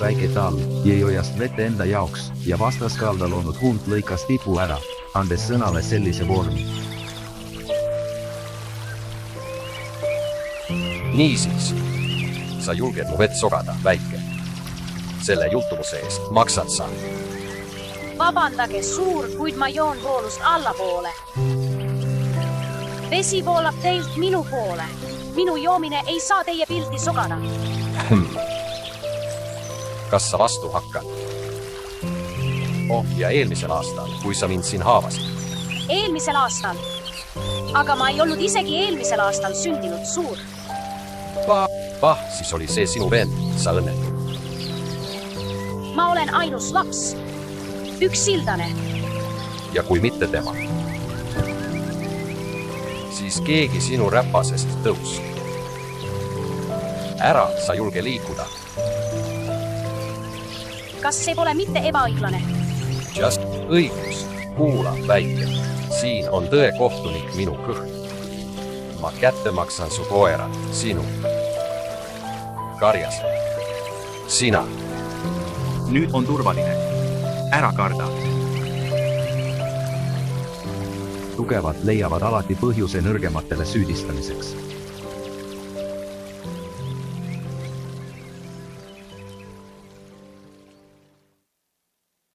väike talv jäi ojast vette enda jaoks ja vastaskaldal olnud hunt lõikas tipu ära, andes sõnale sellise vormi. Niisiis, sa julged mu vett sogada, väike. Selle jultumuse eest maksad sa. Vabandage suur, kuid ma joon voolust allapoole. Vesi voolab teilt minu poole. Minu joomine ei saa teie pilti sogada. Kas sa vastu hakkad? Ja eelmisel aastal, kui sa mind siin haavasid. Eelmisel aastal. Aga ma ei olnud isegi eelmisel aastal sündinud suur. Siis oli see sinu vend, sa õnnetu. Ma olen ainus laps. Üks sildane. Ja kui mitte tema, siis keegi sinu räpasest tõus. Ära sa julge liikuda. Kas see pole mitte ebaõiglane? Just õigus. Kuula, väike. Siin on tõe kohtunik minu kõht. Ma kätte maksan su koera, sinu. Karjas. Sina. Nüüd on turvaline. Ära karda. Tugevad leiavad alati põhjuse nõrgematele süüdistamiseks.